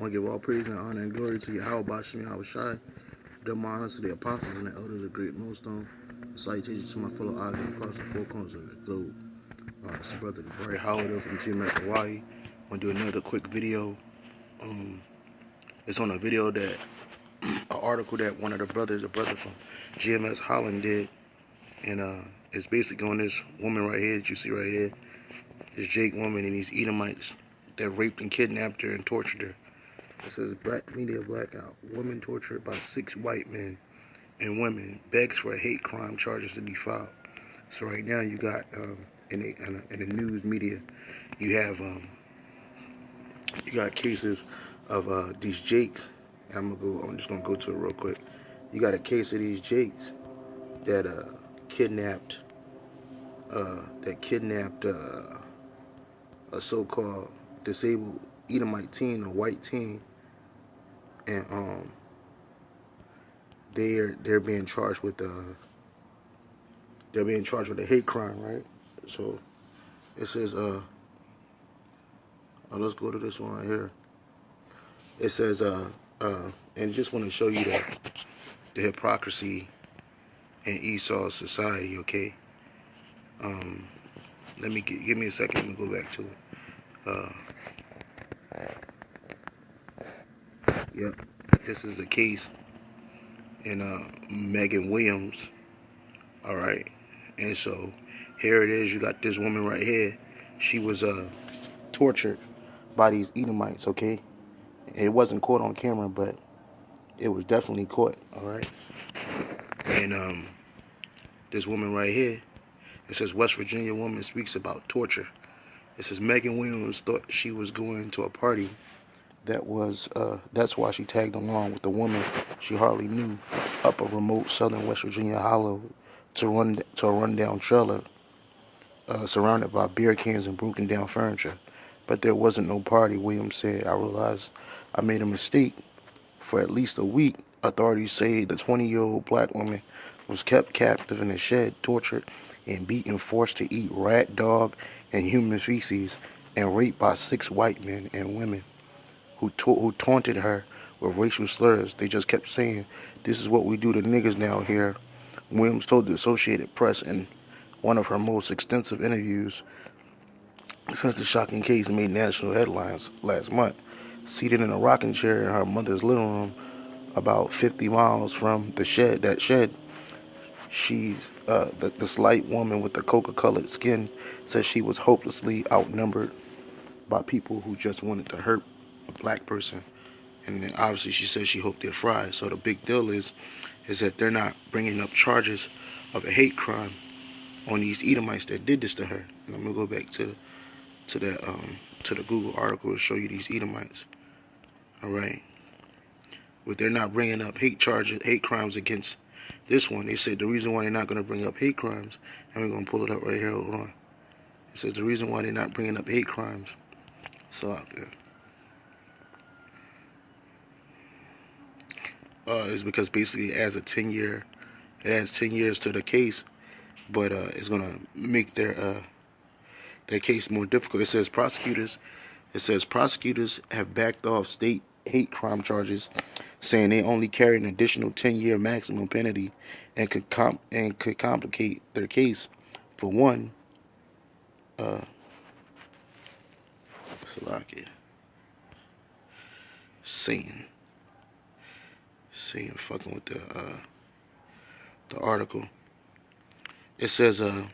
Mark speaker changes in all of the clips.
Speaker 1: I want to give all praise and honor and glory to Yahawah Bahasham Yahawashi, double honors to the apostles and the elders of GreatMillStone. Salutations to my fellow Ogden across the four corners of the globe. It's your brother, the bright Howard from GMS Hawaii. I want to do another quick video. It's on a video that, an article that one of the brother from GMS Holland did. And it's basically on this woman right here that you see right here. This Jake woman and these Edomites that raped and kidnapped her and tortured her. It says, Black media blackout. Woman tortured by 6 white men and women begs for hate crime charges to be filed. So right now you got in the news media, you have you got cases of these Jakes, and I'm just gonna go to it real quick. You got a case of these Jakes that kidnapped a so-called disabled Edomite teen, a white teen, and they're being charged with a hate crime, right? So it says let's go to this one right here. It says and just want to show you the hypocrisy in Esau's society, okay? Give me a second. Let me go back to it. Yep, this is the case in Megan Williams. All right, and so here it is. You got this woman right here. She was tortured by these Edomites. Okay, it wasn't caught on camera, but it was definitely caught. All right, and this woman right here. It says West Virginia woman speaks about torture. It says Megan Williams thought she was going to a party. That's why she tagged along with the woman she hardly knew up a remote southern West Virginia hollow to a rundown trailer surrounded by beer cans and broken down furniture. But there wasn't no party, Williams said. I realized I made a mistake. For at least a week, authorities say the 20-year-old black woman was kept captive in a shed, tortured and beaten, forced to eat rat, dog, and human feces, and raped by 6 white men and women who taunted her with racial slurs. They just kept saying, "This is what we do to niggas now here." Williams told the Associated Press in one of her most extensive interviews since the shocking case made national headlines last month. Seated in a rocking chair in her mother's living room, about 50 miles from that shed, she's the slight woman with the coca-colored skin says she was hopelessly outnumbered by people who just wanted to hurt a black person. And then obviously she says she hoped they're fried. So the big deal is that they're not bringing up charges of a hate crime on these Edomites that did this to her. And I'm gonna go back to the Google article to show you these Edomites. All right, but they're not bringing up hate crimes against this one. They said the reason why they're not gonna bring up hate crimes, and we're gonna pull it up right here. Hold on. It says the reason why they're not bringing up hate crimes. So out there. Is because basically it adds 10 years to the case, but it's gonna make their case more difficult. It says prosecutors have backed off state hate crime charges, saying they only carry an additional 10-year maximum penalty and could complicate their case. For one, Salakia saying fucking with the article. It says yeah,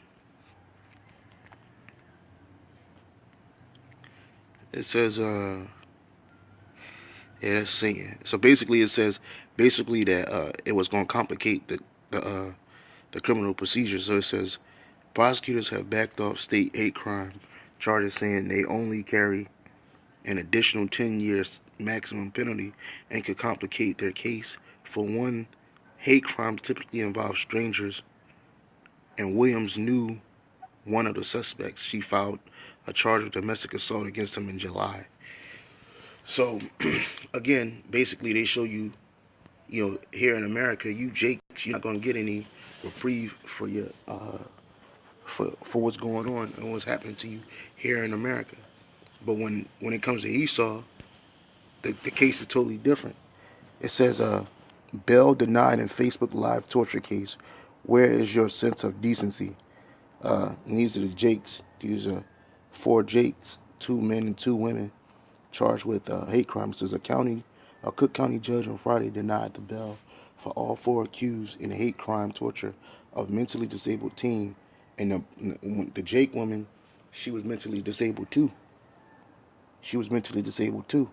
Speaker 1: it's saying. So basically it says that it was going to complicate the criminal procedure. So it says prosecutors have backed off state hate crime charges, saying they only carry an additional 10 years maximum penalty and could complicate their case. For one, hate crimes typically involve strangers, and Williams knew one of the suspects. She filed a charge of domestic assault against him in July. So, again, basically they show you, here in America, you Jakes, you're not going to get any reprieve for your for what's going on and what's happening to you here in America. But when it comes to Esau, the case is totally different. It says, bail denied in Facebook live torture case. Where is your sense of decency? And these are the Jakes. These are 4 Jakes, 2 men and 2 women, charged with hate crimes. There's a Cook County judge on Friday denied the bail for all 4 accused in hate crime torture of mentally disabled teen. And the Jake woman, she was mentally disabled too. She was mentally disabled too.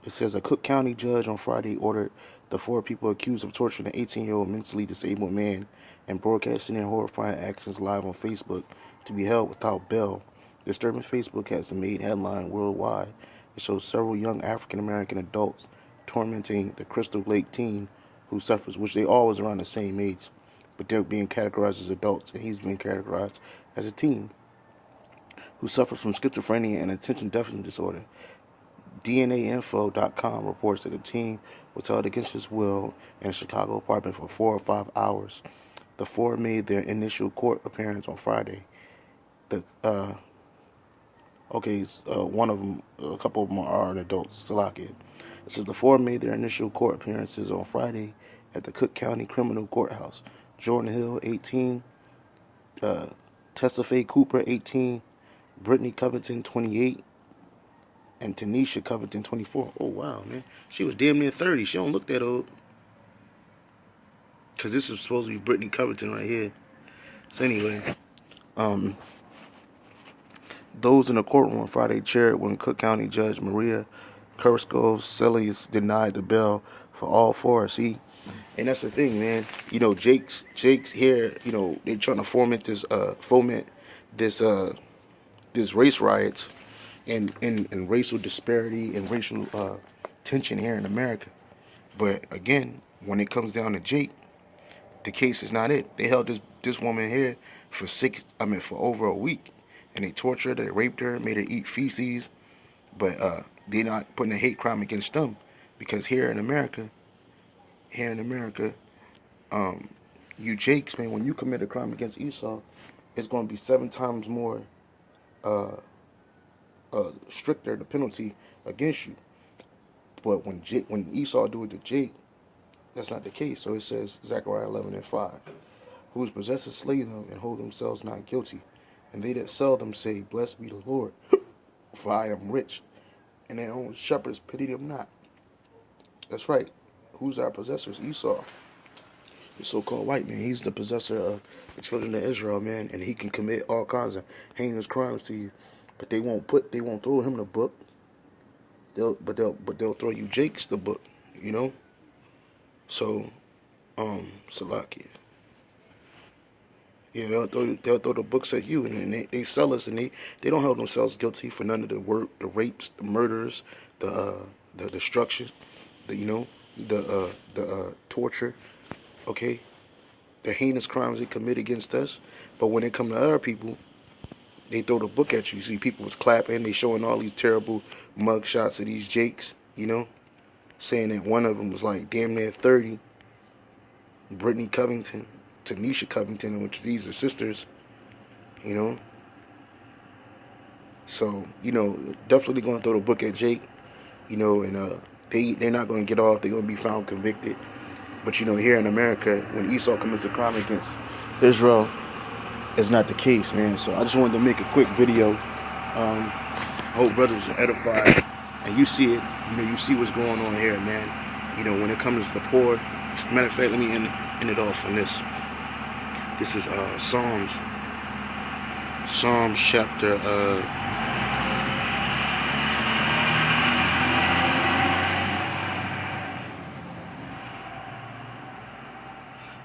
Speaker 1: It says a Cook County judge on Friday ordered the 4 people accused of torturing an 18-year-old mentally disabled man and broadcasting their horrifying actions live on Facebook to be held without bail. Disturbing Facebook has made headline worldwide. It shows several young African-American adults tormenting the Crystal Lake teen who suffers, which they all was around the same age, but they're being categorized as adults, and he's being categorized as a teen who suffers from schizophrenia and attention deficit disorder. DNAinfo.com reports that the teen was held against his will in a Chicago apartment for 4 or 5 hours. The 4 made their initial court appearance on Friday. One of them, a couple of them are adults. Salakia. It says the 4 made their initial court appearances on Friday at the Cook County Criminal Courthouse. Jordan Hill, 18. Tessa Faye Cooper, 18. Brittany Covington, 28. And Tanisha Covington, 24. Oh, wow, man. She was damn near 30. She don't look that old. Because this is supposed to be Brittany Covington right here. So anyway, those in the courtroom on Friday chaired when Cook County Judge Maria Kurskov-Celis denied the bail for all 4. See, and that's the thing, man. You know, Jake's here. You know, they're trying to foment this race riots and racial disparity and racial tension here in America. But again, when it comes down to Jake, the case is not it. They held this woman here for over a week, and they tortured her, they raped her, made her eat feces. But they're not putting a hate crime against them, because here in America, you Jakes, man, when you commit a crime against Esau, it's going to be 7 times more stricter the penalty against you. But when Esau do it to Jake, that's not the case. So it says, Zechariah 11:5, whose possessors slay them and hold themselves not guilty, and they that sell them say, blessed be the Lord, for I am rich, and their own shepherds pity them not. That's right. Who's our possessors? Esau, the so-called white man. He's the possessor of the children of Israel, man, and he can commit all kinds of heinous crimes to you. But they won't throw him the book. They'll throw you Jake's the book, you know. So, Salakia. Yeah, they'll throw the books at you, and they sell us, and they don't hold themselves guilty for none of the rapes, the murders, the destruction, the torture, okay, the heinous crimes they commit against us. But when it come to other people, they throw the book at you. You see, people was clapping, they showing all these terrible mug shots of these Jakes, you know, saying that one of them was like damn near 30. Brittany Covington, Tanisha Covington, which these are sisters, you know. So, you know, definitely going to throw the book at Jake, you know, and they're not going to get off. They're going to be found convicted. But, you know, here in America, when Esau commits a crime against Israel, it's not the case, man. So I just wanted to make a quick video. I hope brothers are edified, and you see it. You know, you see what's going on here, man. You know, when it comes to the poor. Matter of fact, let me end it off on this. This is Psalms chapter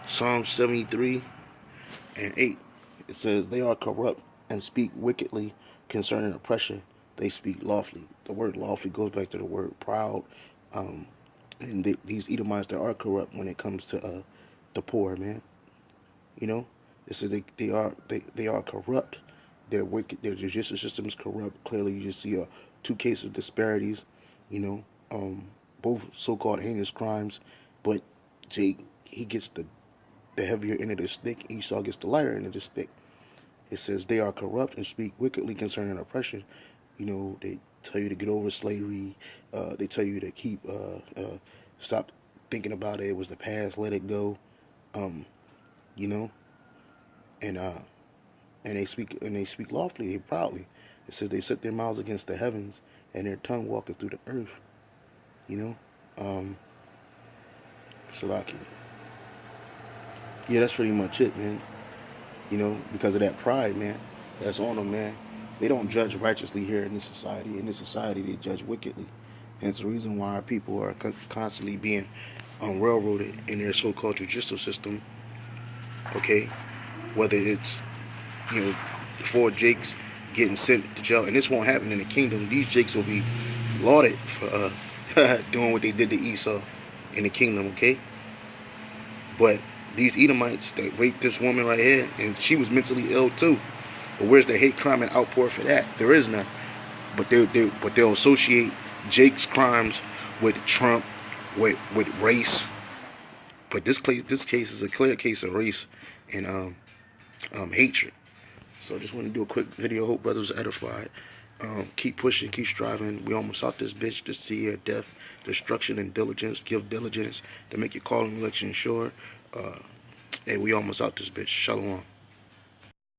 Speaker 1: Psalm 73 and 8. It says, they are corrupt and speak wickedly concerning oppression. They speak lawfully. The word lawfully goes back to the word proud. And these Edomites, they are corrupt when it comes to the poor, man. You know, this is they are corrupt. They're wicked. Their judicial system is corrupt. Clearly, you just see 2 cases of disparities. You know, both so-called heinous crimes, but Jake, he gets the heavier end of the stick. Esau gets the lighter end of the stick. It says they are corrupt and speak wickedly concerning oppression. You know, they tell you to get over slavery. They tell you to stop thinking about it. It was the past. Let it go. You know, and they speak lawfully, they proudly. It says they set their mouths against the heavens, and their tongue walketh through the earth. You know, Salaki. Yeah, that's pretty much it, man. You know, because of that pride, man. That's on them, man. They don't judge righteously here in this society. In this society, they judge wickedly. And it's the reason why our people are constantly being railroaded in their so-called judicial system. Okay, whether it's, you know, the 4 Jakes getting sent to jail, and this won't happen in the kingdom. These Jakes will be lauded for doing what they did to Esau in the kingdom. Okay, but these Edomites that raped this woman right here, and she was mentally ill too. But where's the hate crime and outpour for that? There is none. But they'll associate Jake's crimes with Trump, with race. But this case is a clear case of race and hatred. So I just want to do a quick video. Hope brothers are edified. Keep pushing, keep striving. We almost out this bitch to see your death, destruction, and diligence. Give diligence to make your calling election sure. Hey, we almost out this bitch. Shalom.